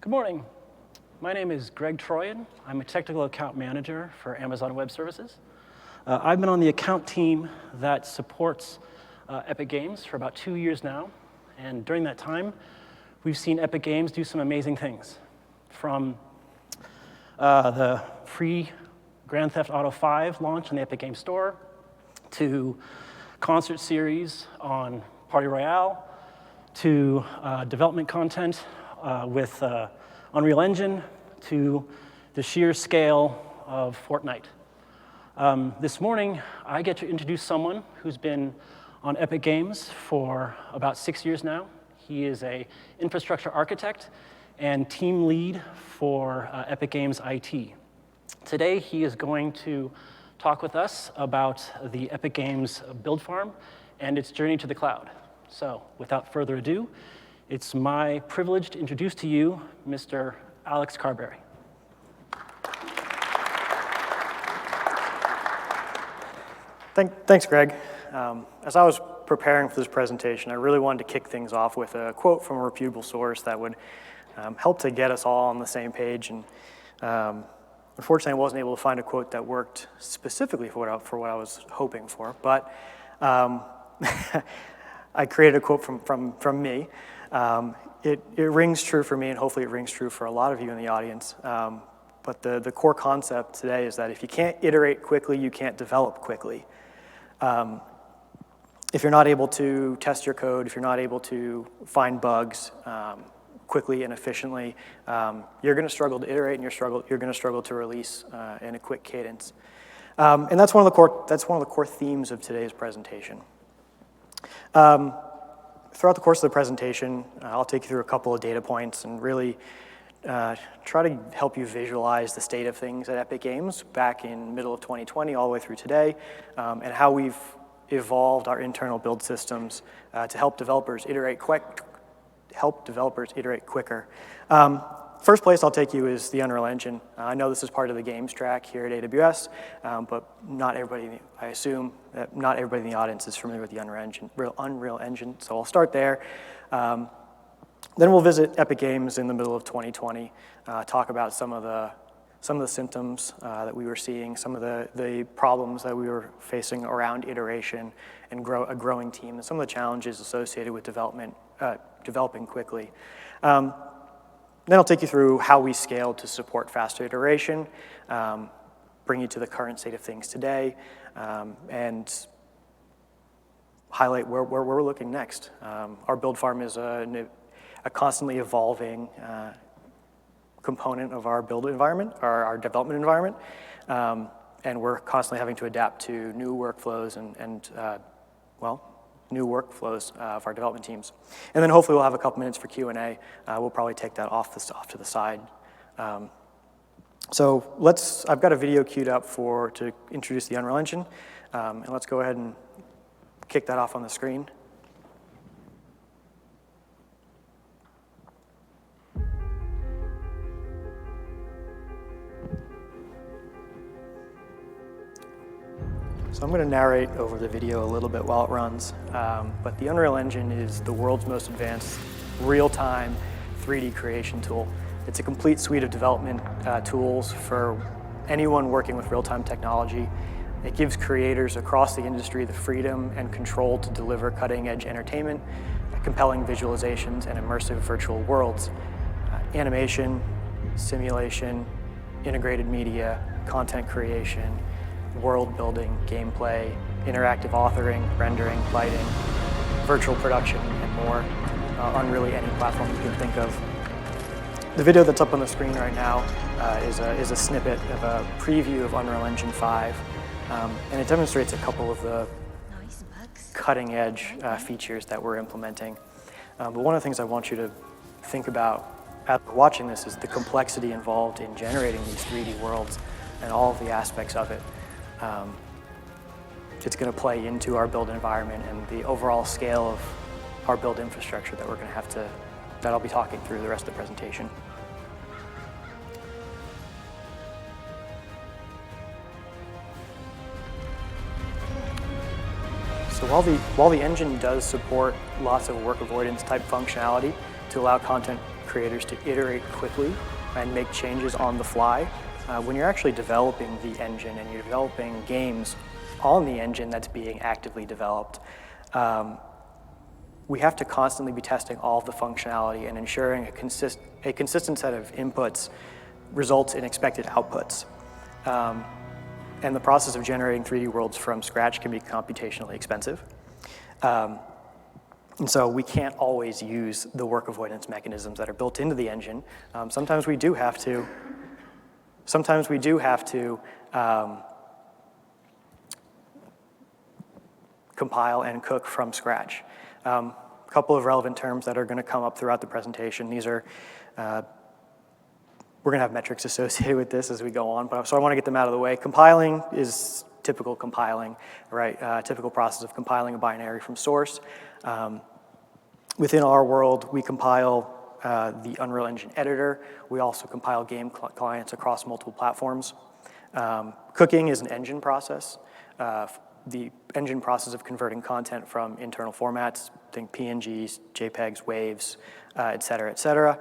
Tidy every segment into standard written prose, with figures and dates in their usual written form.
Good morning. My name is Greg Troyan. I'm a technical account manager for Amazon Web Services. I've been on the account team that supports Epic Games for about 2 years now. And during that time, we've seen Epic Games do some amazing things. From the free Grand Theft Auto 5 launch on the Epic Games Store, to concert series on Party Royale, to development content with Unreal Engine, to the sheer scale of Fortnite. This morning, I get to introduce someone who's been on Epic Games for about 6 years now. He is an infrastructure architect and team lead for Epic Games IT. Today, he is going to talk with us about the Epic Games build farm and its journey to the cloud. So, without further ado, it's my privilege to introduce to you Mr. Alex Carberry. Thanks, Greg. As I was preparing for this presentation, I really wanted to kick things off with a quote from a reputable source that would help to get us all on the same page. And unfortunately, I wasn't able to find a quote that worked specifically for what I was hoping for. But I created a quote from me. It rings true for me, and hopefully it rings true for a lot of you in the audience. But the core concept today is that if you can't iterate quickly, you can't develop quickly. If you're not able to test your code, if you're not able to find bugs quickly and efficiently, you're going to struggle to iterate, and you're going to struggle to release in a quick cadence. And that's one of the core themes of today's presentation. Throughout the course of the presentation, I'll take you through a couple of data points and really try to help you visualize the state of things at Epic Games back in middle of 2020 all the way through today, and how we've evolved our internal build systems to help developers iterate quicker. First place I'll take you is the Unreal Engine. I know this is part of the games track here at AWS, but I assume that not everybody in the audience is familiar with the Unreal Engine, so I'll start there. Then we'll visit Epic Games in the middle of 2020, talk about some of the symptoms that we were seeing, some of the problems that we were facing around iteration and a growing team, and some of the challenges associated with developing quickly. Then I'll take you through how we scaled to support faster iteration, bring you to the current state of things today, and highlight where we're looking next. Our build farm is a constantly evolving component of our build environment, or our development environment, and we're constantly having to adapt to new workflows new workflows of our development teams. And then hopefully we'll have a couple minutes for Q&A. We'll probably take that off to the side. I've got a video queued up to introduce the Unreal Engine, and let's go ahead and kick that off on the screen. So I'm going to narrate over the video a little bit while it runs, but the Unreal Engine is the world's most advanced real-time 3D creation tool. It's a complete suite of development tools for anyone working with real-time technology. It gives creators across the industry the freedom and control to deliver cutting-edge entertainment, compelling visualizations, and immersive virtual worlds. Animation, simulation, integrated media, content creation, world building, gameplay, interactive authoring, rendering, lighting, virtual production, and more on really any platform you can think of. The video that's up on the screen right now is a snippet of a preview of Unreal Engine 5, and it demonstrates a couple of the cutting edge features that we're implementing. But one of the things I want you to think about after watching this is the complexity involved in generating these 3D worlds and all of the aspects of it. It's going to play into our build environment and the overall scale of our build infrastructure that I'll be talking through the rest of the presentation. So while the engine does support lots of work avoidance type functionality to allow content creators to iterate quickly and make changes on the fly. When you're actually developing the engine and you're developing games on the engine that's being actively developed, we have to constantly be testing all of the functionality and ensuring a consistent set of inputs results in expected outputs. And the process of generating 3D worlds from scratch can be computationally expensive. And so we can't always use the work avoidance mechanisms that are built into the engine. Sometimes we do have to compile and cook from scratch. A couple of relevant terms that are going to come up throughout the presentation. These are, we're going to have metrics associated with this as we go on, so I want to get them out of the way. Compiling is typical compiling, right? Typical process of compiling a binary from source. Within our world, we compile the Unreal Engine editor. We also compile game clients across multiple platforms. Cooking is an engine process. The engine process of converting content from internal formats, think PNGs, JPEGs, WAVs, et cetera,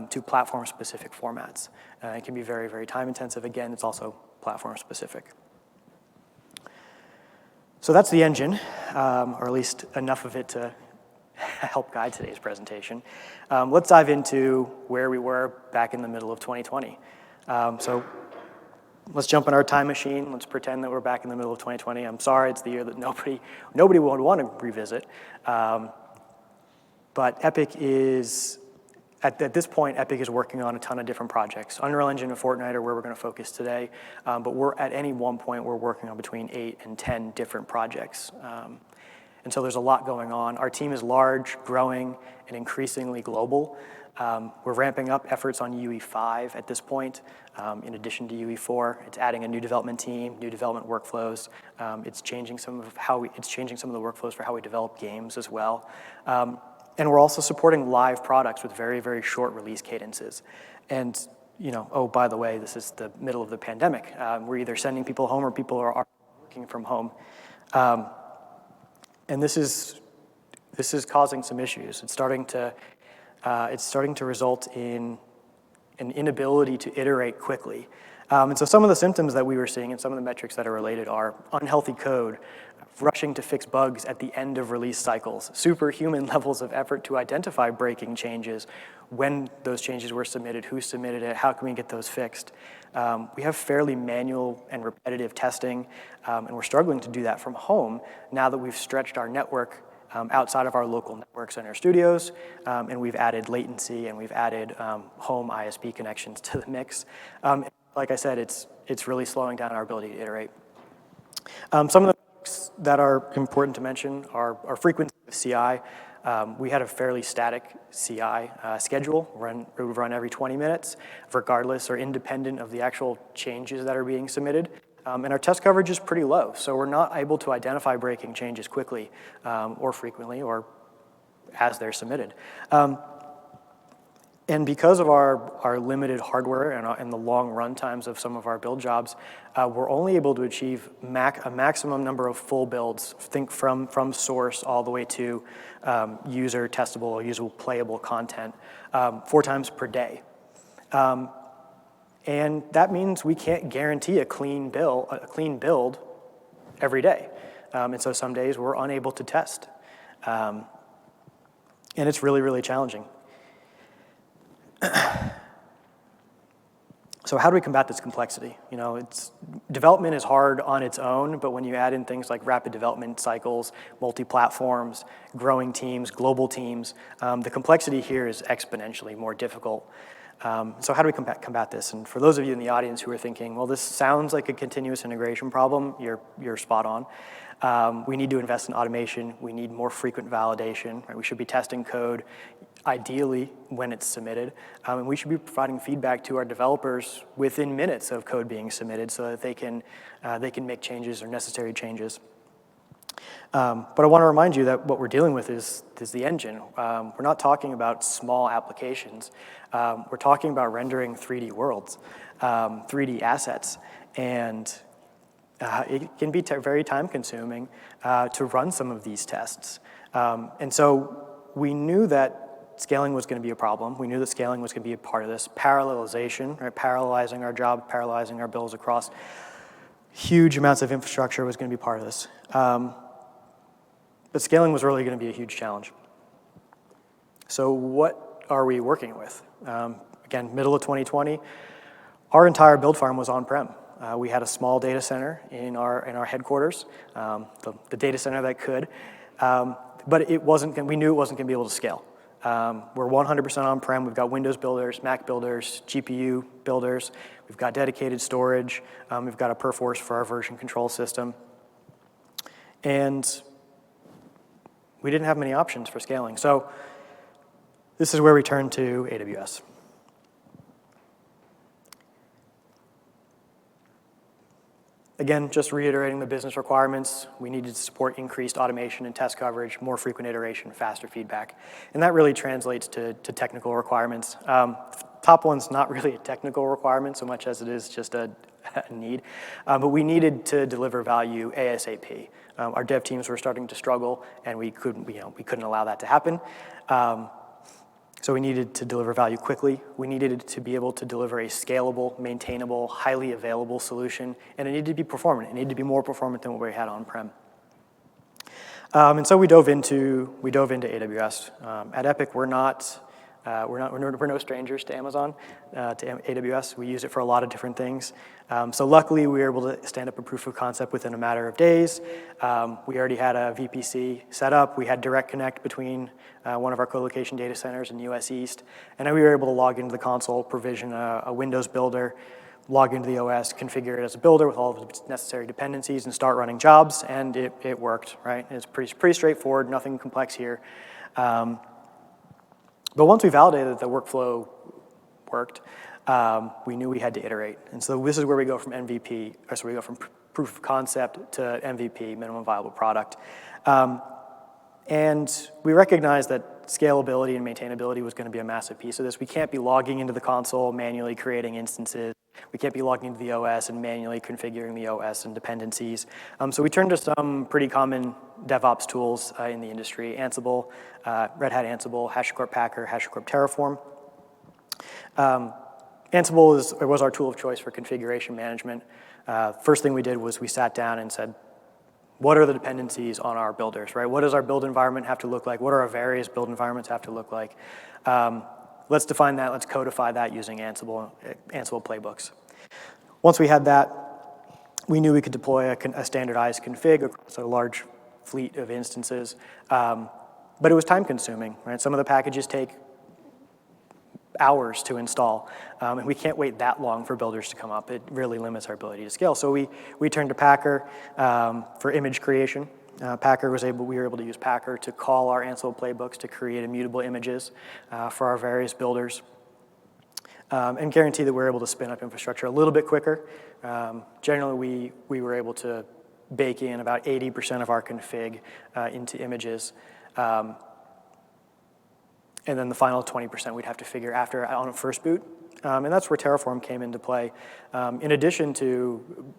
to platform-specific formats. It can be very, very time-intensive. Again, it's also platform-specific. So that's the engine, or at least enough of it to help guide today's presentation. Let's dive into where we were back in the middle of 2020. So let's jump in our time machine. Let's pretend that we're back in the middle of 2020. I'm sorry, it's the year that nobody would want to revisit. But Epic is, at this point, Epic is working on a ton of different projects. Unreal Engine and Fortnite are where we're going to focus today. But at any one point, we're working on between 8 and 10 different projects. And so there's a lot going on. Our team is large, growing, and increasingly global. We're ramping up efforts on UE5 at this point, in addition to UE4. It's adding a new development team, new development workflows. It's changing some of the workflows for how we develop games as well. And we're also supporting live products with very, very short release cadences. And oh, by the way, this is the middle of the pandemic. We're either sending people home or people are working from home. And this is causing some issues. It's starting to result in an inability to iterate quickly. And so some of the symptoms that we were seeing and some of the metrics that are related are unhealthy code, rushing to fix bugs at the end of release cycles, superhuman levels of effort to identify breaking changes, when those changes were submitted, who submitted it, how can we get those fixed. We have fairly manual and repetitive testing, and we're struggling to do that from home now that we've stretched our network outside of our local networks and our studios, and we've added latency and we've added home ISP connections to the mix. Like I said, it's really slowing down our ability to iterate. Some of the metrics that are important to mention are frequency of CI. We had a fairly static CI schedule. It would run every 20 minutes, regardless or independent of the actual changes that are being submitted. And our test coverage is pretty low, so we're not able to identify breaking changes quickly or frequently or as they're submitted. And because of our limited hardware and the long run times of some of our build jobs, we're only able to achieve a maximum number of full builds, think from source all the way to user testable or usable playable content 4 times per day. And that means we can't guarantee a clean build every day. And so some days we're unable to test. And it's really, really challenging. So how do we combat this complexity? Development is hard on its own, but when you add in things like rapid development cycles, multi-platforms, growing teams, global teams, the complexity here is exponentially more difficult. So how do we combat this? And for those of you in the audience who are thinking, well, this sounds like a continuous integration problem, you're spot on. We need to invest in automation. We need more frequent validation. Right? We should be testing code, ideally, when it's submitted. And we should be providing feedback to our developers within minutes of code being submitted so that they can make changes or necessary changes. But I want to remind you that what we're dealing with is the engine. We're not talking about small applications. We're talking about rendering 3D worlds, 3D assets, and it can be very time-consuming to run some of these tests. And so we knew that scaling was going to be a problem. We knew that scaling was going to be a part of this. Parallelization, right? Parallelizing our job, parallelizing our bills across huge amounts of infrastructure was going to be part of this. But scaling was really going to be a huge challenge. So what are we working with? Again, middle of 2020, our entire build farm was on-prem. We had a small data center in our headquarters, the data center that could, but we knew it wasn't going to be able to scale. We're 100% on-prem. We've got Windows builders, Mac builders, GPU builders. We've got dedicated storage. We've got a Perforce for our version control system. And we didn't have many options for scaling. So this is where we turn to AWS. Again, just reiterating the business requirements, we needed to support increased automation and test coverage, more frequent iteration, faster feedback. And that really translates to technical requirements. Top one's not really a technical requirement so much as it is just a need. But we needed to deliver value ASAP. Our dev teams were starting to struggle, and we couldn't allow that to happen. So we needed to deliver value quickly. We needed to be able to deliver a scalable, maintainable, highly available solution, and it needed to be performant. It needed to be more performant than what we had on-prem. And so we dove into AWS. At Epic, we're no strangers to Amazon, to AWS. We use it for a lot of different things. So luckily, we were able to stand up a proof of concept within a matter of days. We already had a VPC set up. We had direct connect between one of our co-location data centers in US East. And then we were able to log into the console, provision a Windows builder, log into the OS, configure it as a builder with all of the necessary dependencies, and start running jobs. And it worked, right? It's pretty straightforward, nothing complex here. But once we validated that the workflow worked, we knew we had to iterate. And so this is where we go from proof of concept to MVP, minimum viable product. And we recognized that scalability and maintainability was going to be a massive piece of this. We can't be logging into the console, manually creating instances. We can't be logging into the OS and manually configuring the OS and dependencies. So we turned to some pretty common DevOps tools in the industry: Ansible, Red Hat Ansible, HashiCorp Packer, HashiCorp Terraform. Ansible was our tool of choice for configuration management. First thing we did was we sat down and said, what are the dependencies on our builders, right? What does our build environment have to look like? What do our various build environments have to look like? Let's define that. Let's codify that using Ansible playbooks. Once we had that, we knew we could deploy a standardized config across a large fleet of instances. But it was time consuming, right? Some of the packages take hours to install, and we can't wait that long for builders to come up. It really limits our ability to scale. So we turned to Packer for image creation. We were able to use Packer to call our Ansible playbooks to create immutable images for our various builders, and guarantee that we're able to spin up infrastructure a little bit quicker. Generally, we were able to bake in about 80% of our config into images. And then the final 20% we'd have to figure on a first boot. And that's where Terraform came into play. In addition to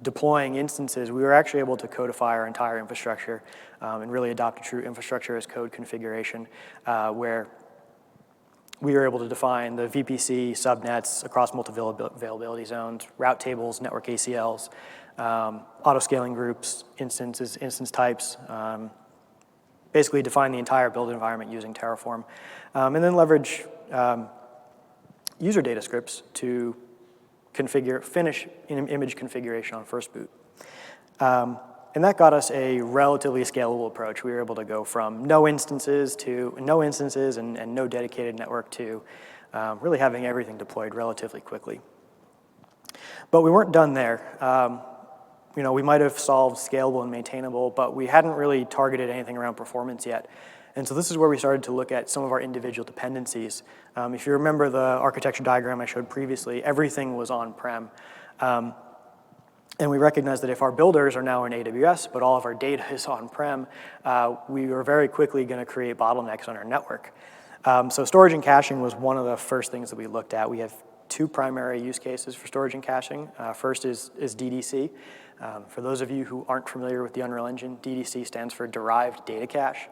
deploying instances, we were actually able to codify our entire infrastructure and really adopt a true infrastructure as code configuration, where we were able to define the VPC subnets across multiple availability zones, route tables, network ACLs, auto-scaling groups, instances, instance types, basically define the entire build environment using Terraform, and then leverage user data scripts to finish image configuration on first boot. And that got us a relatively scalable approach. We were able to go from no instances and no dedicated network to really having everything deployed relatively quickly. But we weren't done there. We might have solved scalable and maintainable, but we hadn't really targeted anything around performance yet. And so this is where we started to look at some of our individual dependencies. If you remember the architecture diagram I showed previously, everything was on-prem. And we recognized that if our builders are now in AWS, but all of our data is on-prem, we were very quickly going to create bottlenecks on our network. So storage and caching was one of the first things that we looked at. We have two primary use cases for storage and caching. First is DDC. For those of you who aren't familiar with the Unreal Engine, DDC stands for Derived Data Cache.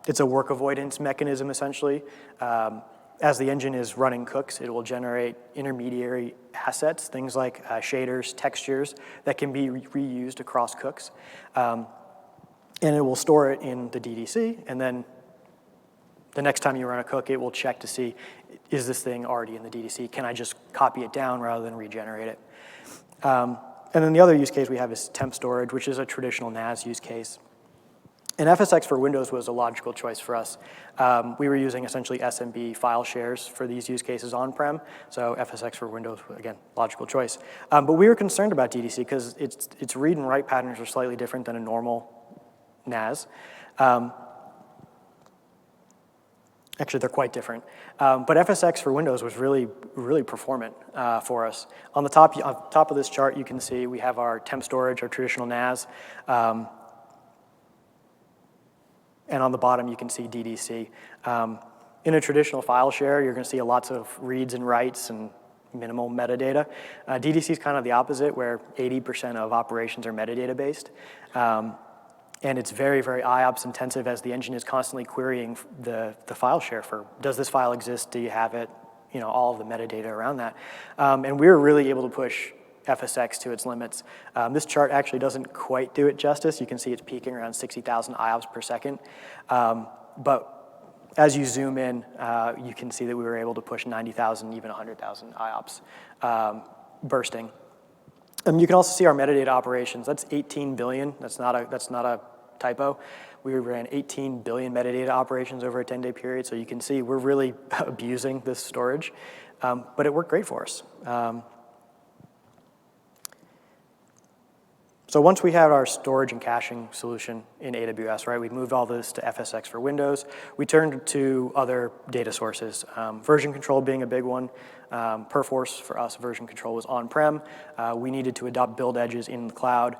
It's a work avoidance mechanism, essentially. As the engine is running cooks, it will generate intermediary assets, things like shaders, textures, that can be reused across cooks. And it will store it in the DDC, and then the next time you run a cook, it will check to see, is this thing already in the DDC? Can I just copy it down rather than regenerate it? And then the other use case we have is temp storage, which is a traditional NAS use case. And FSX for Windows was a logical choice for us. We were using essentially SMB file shares for these use cases on-prem, so FSX for Windows, again, logical choice. But we were concerned about DDC because its read and write patterns are slightly different than a normal NAS. Actually, they're quite different. But FSX for Windows was really, really performant for us. On the top of this chart, you can see we have our temp storage, our traditional NAS. And on the bottom, you can see DDC. In a traditional file share, you're going to see lots of reads and writes and minimal metadata. DDC is kind of the opposite, where 80% of operations are metadata-based. And it's very, very IOPS intensive as the engine is constantly querying the file share for, does this file exist? Do you have it? You know, all of the metadata around that. And we were really able to push FSX to its limits. This chart actually doesn't quite do it justice. You can see it's peaking around 60,000 IOPS per second. But as you zoom in, you can see that we were able to push 90,000, even 100,000 IOPS bursting. You can also see our metadata operations. That's 18 billion. That's not a typo. We ran 18 billion metadata operations over a 10-day period, so you can see we're really abusing this storage, but it worked great for us. So once we had our storage and caching solution in AWS, right, we moved all this to FSX for Windows. We turned to other data sources, version control being a big one. Perforce for us, version control was on-prem. We needed to adopt build edges in the cloud.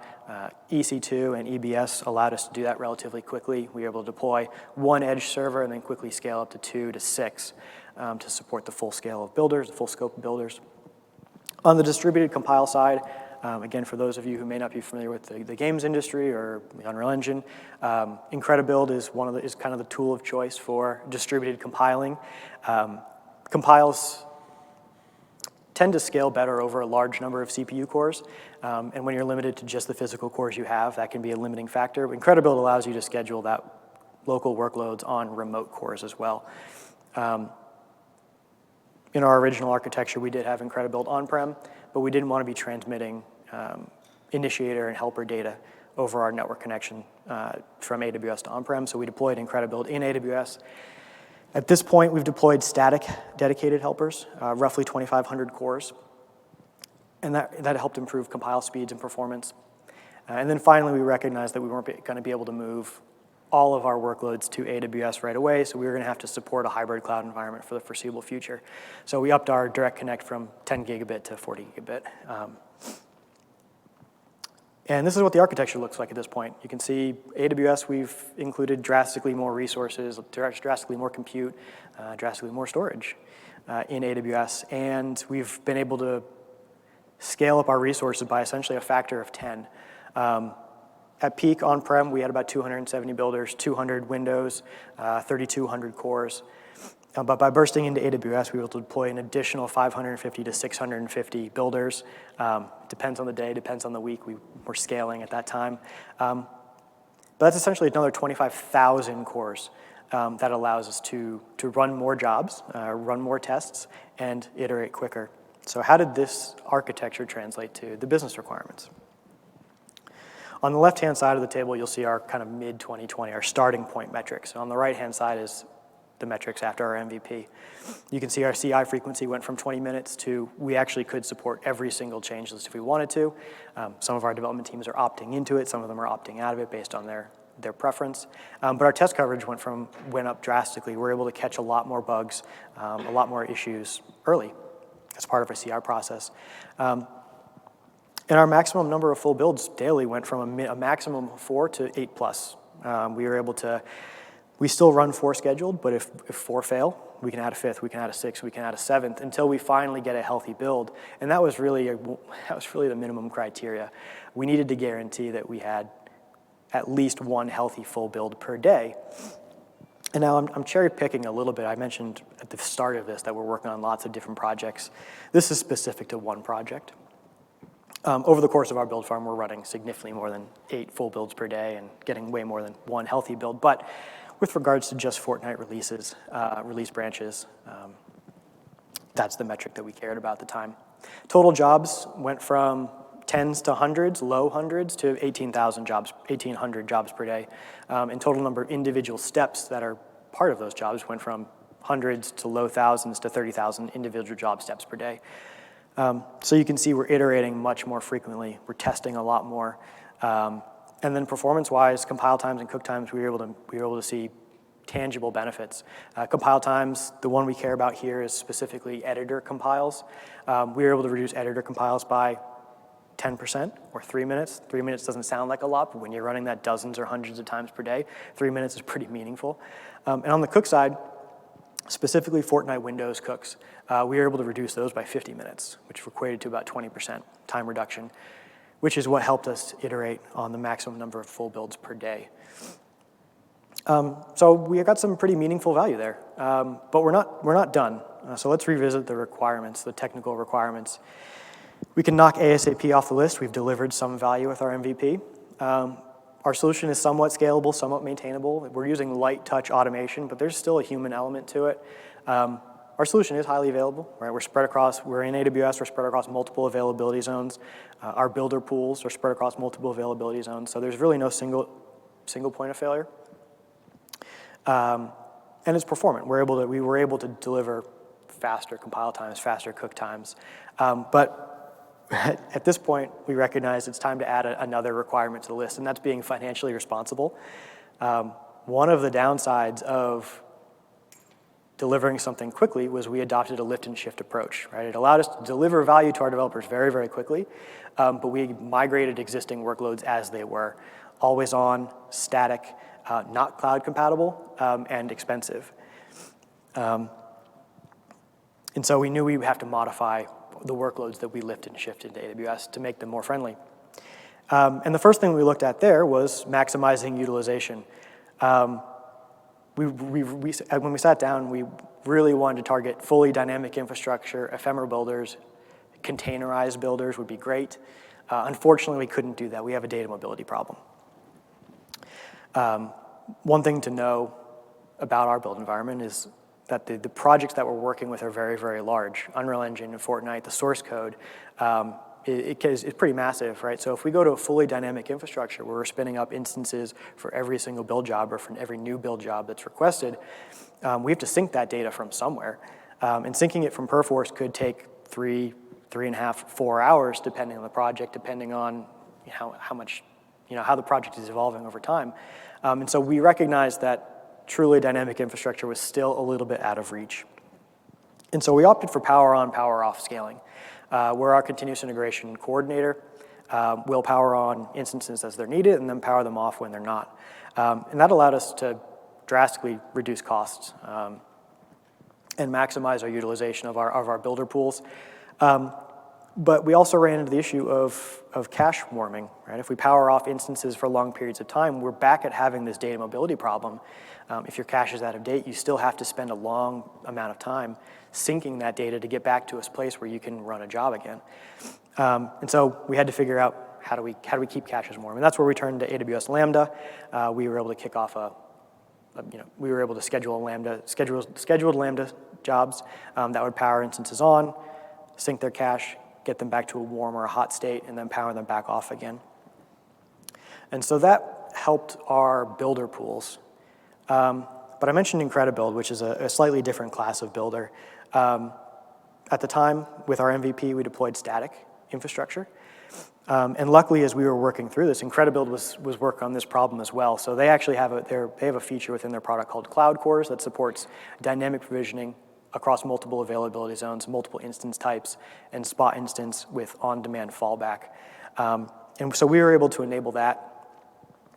EC2 and EBS allowed us to do that relatively quickly. We were able to deploy one edge server and then quickly scale up to 2 to 6 to support the full scale of builders, the full scope of builders. On the distributed compile side, again, for those of you who may not be familiar with the games industry or the Unreal Engine, IncrediBuild is kind of the tool of choice for distributed compiling. Compiles tend to scale better over a large number of CPU cores, and when you're limited to just the physical cores you have, that can be a limiting factor. But IncrediBuild allows you to schedule that local workloads on remote cores as well. In our original architecture, we did have IncrediBuild on-prem, but we didn't want to be transmitting initiator and helper data over our network connection from AWS to on-prem, so we deployed IncrediBuild in AWS. At this point, we've deployed static dedicated helpers, roughly 2,500 cores, and that helped improve compile speeds and performance. And then finally, we recognized that we weren't going to be able to move all of our workloads to AWS right away, so we were going to have to support a hybrid cloud environment for the foreseeable future. So we upped our direct connect from 10 gigabit to 40 gigabit. And this is what the architecture looks like at this point. You can see AWS, we've included drastically more resources, drastically more compute, drastically more storage in AWS. And we've been able to scale up our resources by essentially a factor of 10. At peak on-prem, we had about 270 builders, 200 Windows, 3,200 cores. But by bursting into AWS, we were able to deploy an additional 550 to 650 builders. Depends on the day, depends on the week. We were scaling at that time. But that's essentially another 25,000 cores that allows us to run more jobs, run more tests, and iterate quicker. So how did this architecture translate to the business requirements? On the left-hand side of the table, you'll see our kind of mid-2020, our starting point metrics. On the right-hand side is the metrics after our MVP. You can see our CI frequency went from 20 minutes to we actually could support every single change list if we wanted to. Some of our development teams are opting into it. Some of them are opting out of it based on their preference. But our test coverage went up drastically. We're able to catch a lot more bugs, a lot more issues early as part of our CI process. And our maximum number of full builds daily went from a maximum of 4 to 8 plus. We were able to, we still run 4 scheduled, but if 4 fail, we can add a 5th, we can add a 6th, we can add a 7th until we finally get a healthy build. And that was really the minimum criteria. We needed to guarantee that we had at least 1 healthy full build per day. And now I'm cherry picking a little bit. I mentioned at the start of this that we're working on lots of different projects. This is specific to one project. Over the course of our build farm, we're running significantly more than 8 full builds per day and getting way more than 1 healthy build. But with regards to just Fortnite releases, release branches, that's the metric that we cared about at the time. Total jobs went from tens to hundreds, low hundreds, to 1,800 jobs per day. And total number of individual steps that are part of those jobs went from hundreds to low thousands to 30,000 individual job steps per day. So you can see we're iterating much more frequently. We're testing a lot more. And then performance-wise, compile times and cook times, we were able to see tangible benefits. Compile times, the one we care about here is specifically editor compiles. We were able to reduce editor compiles by 10% or 3 minutes. 3 minutes doesn't sound like a lot, but when you're running that dozens or hundreds of times per day, 3 minutes is pretty meaningful. And on the cook side, specifically Fortnite Windows cooks, we were able to reduce those by 50 minutes, which equated to about 20% time reduction, which is what helped us iterate on the maximum number of full builds per day. So we got some pretty meaningful value there, but we're not done. So let's revisit the requirements, the technical requirements. We can knock ASAP off the list. We've delivered some value with our MVP. Our solution is somewhat scalable, somewhat maintainable. We're using light touch automation, but there's still a human element to it. Our solution is highly available, right? We're in AWS, we're spread across multiple availability zones. Our builder pools are spread across multiple availability zones, so there's really no single point of failure. And it's performant. We were able to deliver faster compile times, faster cook times. But at this point, we recognize it's time to add another requirement to the list, and that's being financially responsible. One of the downsides of delivering something quickly was we adopted a lift and shift approach, right? It allowed us to deliver value to our developers very, very quickly, but we migrated existing workloads as they were, always on, static, not cloud compatible, and expensive. And so we knew we would have to modify the workloads that we lift and shift into AWS to make them more friendly. And the first thing we looked at there was maximizing utilization. When we sat down, we really wanted to target fully dynamic infrastructure, ephemeral builders, containerized builders would be great. Unfortunately, we couldn't do that. We have a data mobility problem. One thing to know about our build environment is that the projects that we're working with are very, very large. Unreal Engine and Fortnite, the source code, it's pretty massive, right? So if we go to a fully dynamic infrastructure where we're spinning up instances for every single build job or for every new build job that's requested, we have to sync that data from somewhere. And syncing it from Perforce could take 3.5, 4 hours, depending on the project, depending on how the project is evolving over time. And so we recognized that truly dynamic infrastructure was still a little bit out of reach. And so we opted for power on, power off scaling. We're our continuous integration coordinator. We'll power on instances as they're needed and then power them off when they're not. And that allowed us to drastically reduce costs and maximize our utilization of our builder pools. But we also ran into the issue of cache warming, right? If we power off instances for long periods of time, we're back at having this data mobility problem. If your cache is out of date, you still have to spend a long amount of time syncing that data to get back to a place where you can run a job again. And so we had to figure out how do we keep caches warm, and that's where we turned to AWS Lambda. We were able to kick off we were able to scheduled Lambda jobs that would power instances on, sync their cache, get them back to a warm or a hot state, and then power them back off again. And so that helped our builder pools. But I mentioned IncrediBuild, which is a slightly different class of builder. At the time, with our MVP, we deployed static infrastructure. And luckily, as we were working through this, IncrediBuild was working on this problem as well. So they actually have a feature within their product called Cloud Cores that supports dynamic provisioning across multiple availability zones, multiple instance types, and spot instance with on-demand fallback. And so we were able to enable that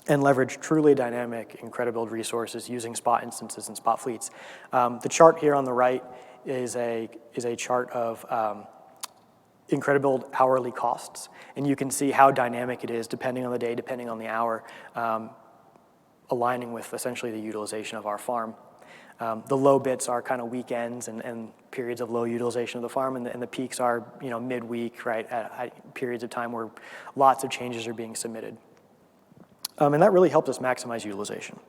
and leverage truly dynamic IncrediBuild resources using spot instances and spot fleets. The chart here on the right is a chart of IncrediBuild hourly costs, and you can see how dynamic it is depending on the day, depending on the hour. aligning with essentially the utilization of our farm. The low bits are kind of weekends and periods of low utilization of the farm, and the peaks are midweek, right, at periods of time where lots of changes are being submitted. And that really helped us maximize utilization.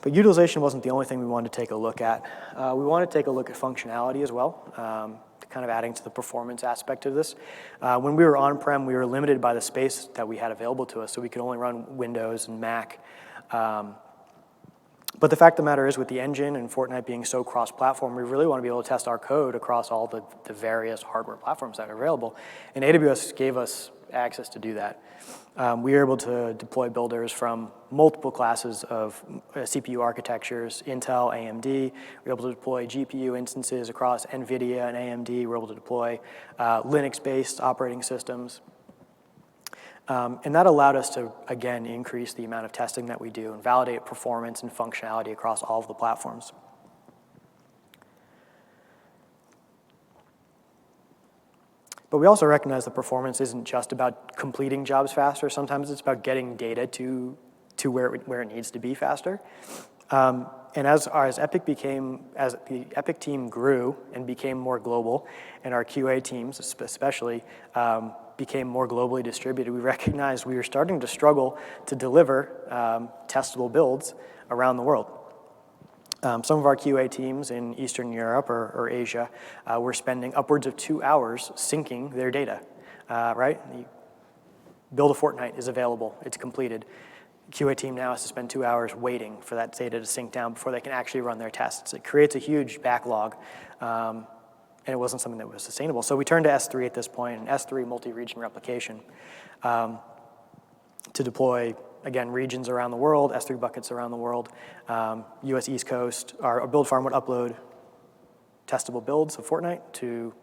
But utilization wasn't the only thing we wanted to take a look at. We wanted to take a look at functionality as well, kind of adding to the performance aspect of this. When we were on-prem, we were limited by the space that we had available to us, so we could only run Windows and Mac. But the fact of the matter is, with the engine and Fortnite being so cross-platform, we really want to be able to test our code across all the various hardware platforms that are available. And AWS gave us access to do that. We were able to deploy builders from multiple classes of CPU architectures, Intel, AMD. We were able to deploy GPU instances across NVIDIA and AMD. We were able to deploy Linux-based operating systems. And that allowed us to, again, increase the amount of testing that we do and validate performance and functionality across all of the platforms. But we also recognize that performance isn't just about completing jobs faster. Sometimes it's about getting data to where it needs to be faster. And as the Epic team grew and became more global, and our QA teams especially became more globally distributed, we recognized we were starting to struggle to deliver testable builds around the world. Some of our QA teams in Eastern Europe or Asia were spending upwards of 2 hours syncing their data, right? The build a Fortnite is available, it's completed. QA team now has to spend 2 hours waiting for that data to sync down before they can actually run their tests. It creates a huge backlog, and it wasn't something that was sustainable. So we turned to S3 at this point, and S3 multi-region replication to deploy, again, regions around the world, S3 buckets around the world. US East Coast, our build farm would upload testable builds of Fortnite to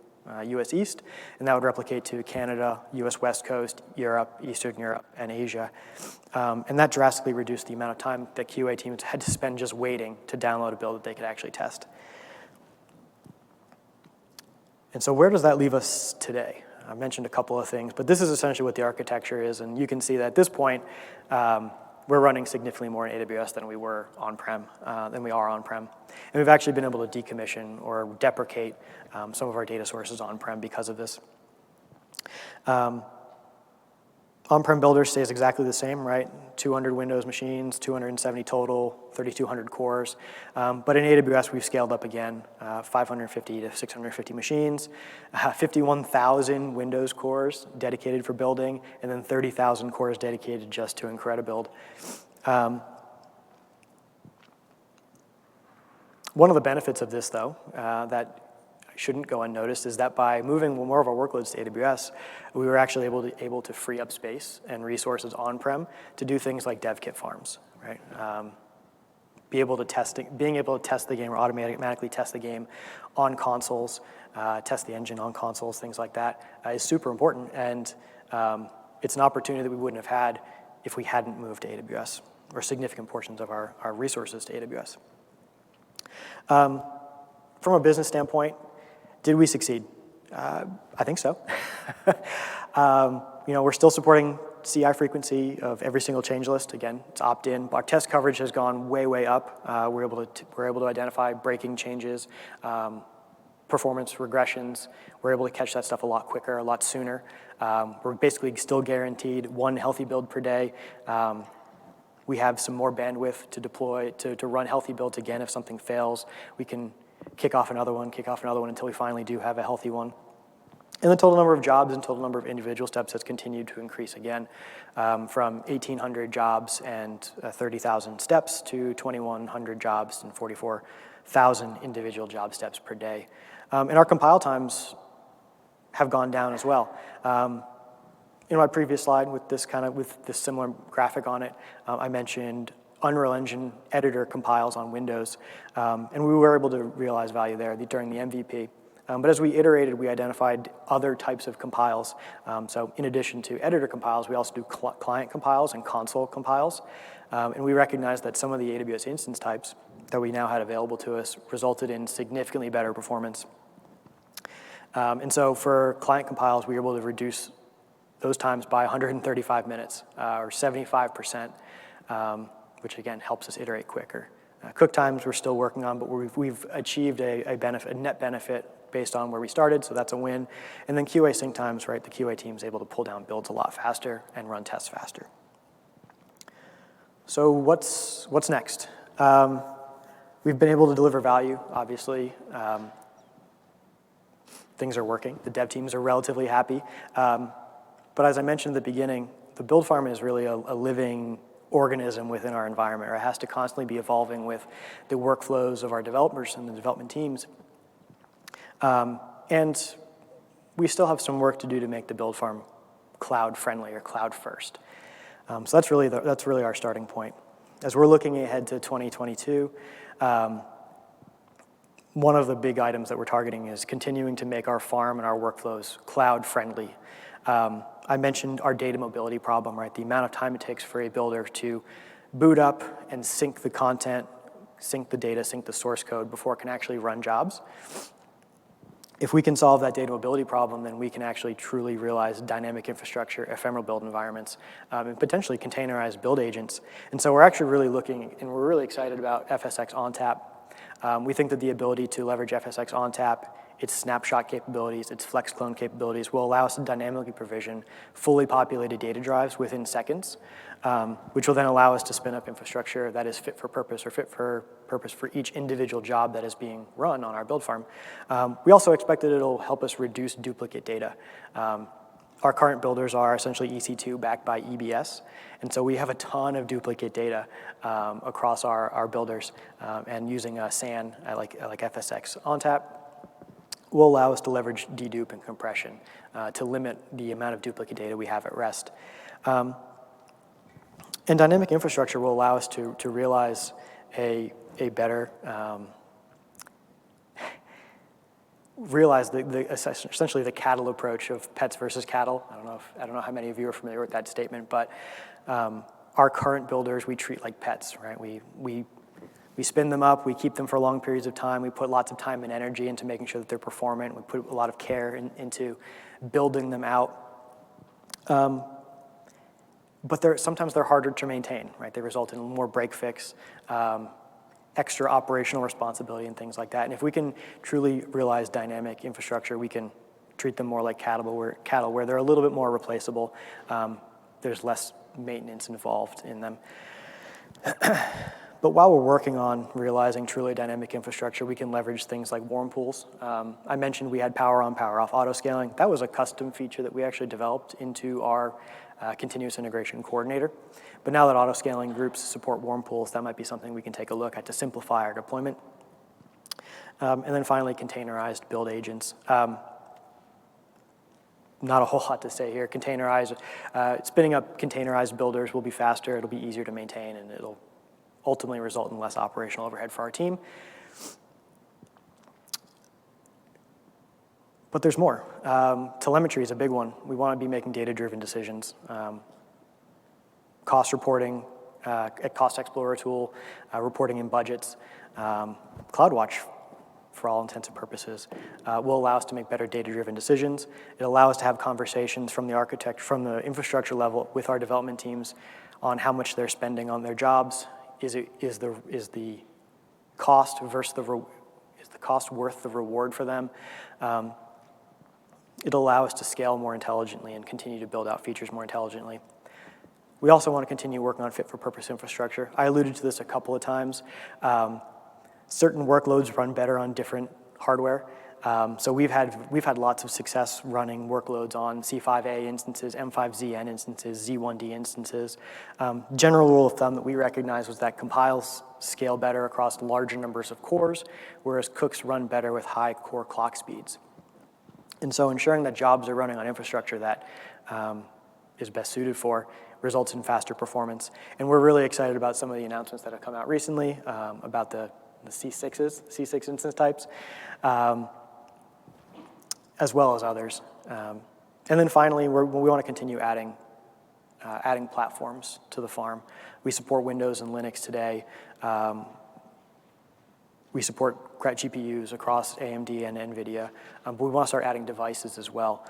US East, and that would replicate to Canada, US West Coast, Europe, Eastern Europe, and Asia. And that drastically reduced the amount of time that QA teams had to spend just waiting to download a build that they could actually test. And so where does that leave us today? I mentioned a couple of things, but this is essentially what the architecture is, and you can see that at this point, we're running significantly more in AWS than we are on-prem. And we've actually been able to decommission or deprecate some of our data sources on-prem because of this. On-prem builder stays exactly the same, right? 200 Windows machines, 270 total, 3,200 cores. But in AWS, we've scaled up again, 550 to 650 machines, 51,000 Windows cores dedicated for building, and then 30,000 cores dedicated just to IncrediBuild. One of the benefits of this, though, that shouldn't go unnoticed, is that by moving more of our workloads to AWS, we were actually able to free up space and resources on-prem to do things like dev kit farms, right? Being able to test the game or automatically test the game on consoles, test the engine on consoles, things like that, is super important. And it's an opportunity that we wouldn't have had if we hadn't moved to AWS, or significant portions of our resources to AWS. From a business standpoint, did we succeed? I think so. We're still supporting CI frequency of every single change list. Again, it's opt-in. Our test coverage has gone way up. We're able to identify breaking changes, performance regressions. We're able to catch that stuff a lot quicker, a lot sooner. We're basically still guaranteed one healthy build per day. We have some more bandwidth to deploy, to run healthy builds again if something fails. We can kick off another one until we finally do have a healthy one. And the total number of jobs and total number of individual steps has continued to increase again, from 1,800 jobs and 30,000 steps to 2,100 jobs and 44,000 individual job steps per day. And our compile times have gone down as well. In my previous slide with this similar graphic on it, I mentioned Unreal Engine editor compiles on Windows, and we were able to realize value there during the MVP. But as we iterated, we identified other types of compiles. So in addition to editor compiles, we also do client compiles and console compiles. And we recognized that some of the AWS instance types that we now had available to us resulted in significantly better performance. And so for client compiles, we were able to reduce those times by 135 minutes, or 75%, which again helps us iterate quicker. Cook times we're still working on, but we've achieved a net benefit based on where we started, so that's a win. And then QA sync times, right? The QA team is able to pull down builds a lot faster and run tests faster. So what's next? We've been able to deliver value, obviously. Things are working. The dev teams are relatively happy. But as I mentioned at the beginning, the build farm is really a living organism within our environment, or it has to constantly be evolving with the workflows of our developers and the development teams. And we still have some work to do to make the build farm cloud friendly or cloud first. So that's really our starting point. As we're looking ahead to 2022, one of the big items that we're targeting is continuing to make our farm and our workflows cloud friendly. I mentioned our data mobility problem, right? The amount of time it takes for a builder to boot up and sync the content, sync the data, sync the source code before it can actually run jobs. If we can solve that data mobility problem, then we can actually truly realize dynamic infrastructure, ephemeral build environments, and potentially containerized build agents. And so we're actually really looking, and we're really excited about FSx ONTAP. We think that the ability to leverage FSx ONTAP, its snapshot capabilities, its flex clone capabilities will allow us to dynamically provision fully populated data drives within seconds, which will then allow us to spin up infrastructure that is fit for purpose for each individual job that is being run on our build farm. We also expect that it'll help us reduce duplicate data. Our current builders are essentially EC2 backed by EBS, and so we have a ton of duplicate data across our builders, and using SAN like FSx ONTAP will allow us to leverage dedupe and compression to limit the amount of duplicate data we have at rest. And dynamic infrastructure will allow us to realize a better, essentially the cattle approach of pets versus cattle. I don't know how many of you are familiar with that statement, but our current builders we treat like pets, right? We spin them up, we keep them for long periods of time, we put lots of time and energy into making sure that they're performant, we put a lot of care into building them out. But sometimes they're harder to maintain, right? They result in more break fix, extra operational responsibility and things like that. And if we can truly realize dynamic infrastructure, we can treat them more like cattle where they're a little bit more replaceable. There's less maintenance involved in them. But while we're working on realizing truly dynamic infrastructure, we can leverage things like warm pools. I mentioned we had power on, power off auto scaling. That was a custom feature that we actually developed into our continuous integration coordinator. But now that auto scaling groups support warm pools, that might be something we can take a look at to simplify our deployment. And then finally, containerized build agents. Not a whole lot to say here. Spinning up containerized builders will be faster, it'll be easier to maintain, and it'll ultimately result in less operational overhead for our team. But there's more. Telemetry is a big one. We want to be making data-driven decisions. Cost reporting, a Cost Explorer tool, reporting in budgets. CloudWatch, for all intents and purposes, will allow us to make better data-driven decisions. It'll allow us to have conversations from the infrastructure level with our development teams on how much they're spending on their jobs. Is the cost versus is the cost worth the reward for them? It'll allow us to scale more intelligently and continue to build out features more intelligently. We also want to continue working on fit-for-purpose infrastructure. I alluded to this a couple of times. Certain workloads run better on different hardware. So we've had lots of success running workloads on C5a instances, M5ZN instances, Z1D instances. General rule of thumb that we recognize was that compiles scale better across larger numbers of cores, whereas cooks run better with high core clock speeds. And so ensuring that jobs are running on infrastructure that is best suited for results in faster performance. And we're really excited about some of the announcements that have come out recently about the C6 instance types, as well as others. And then finally, we want to continue adding platforms to the farm. We support Windows and Linux today. We support GPUs across AMD and NVIDIA, but we want to start adding devices as well.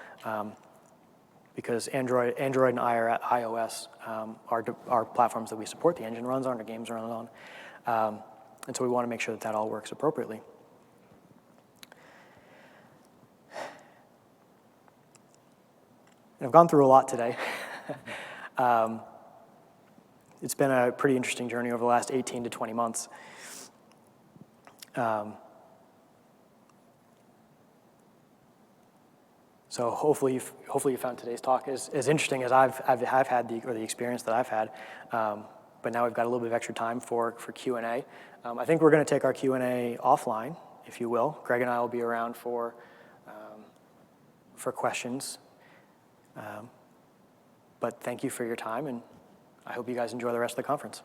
because Android and iOS are platforms that we support, the engine runs on, the games run on. And so we want to make sure that that all works appropriately. And I've gone through a lot today. It's been a pretty interesting journey over the last 18 to 20 months. So hopefully you found today's talk as interesting as I've had the experience that I've had. But now we've got a little bit of extra time for Q&A. I think we're going to take our Q&A offline, if you will. Greg and I will be around for questions. But thank you for your time, and I hope you guys enjoy the rest of the conference.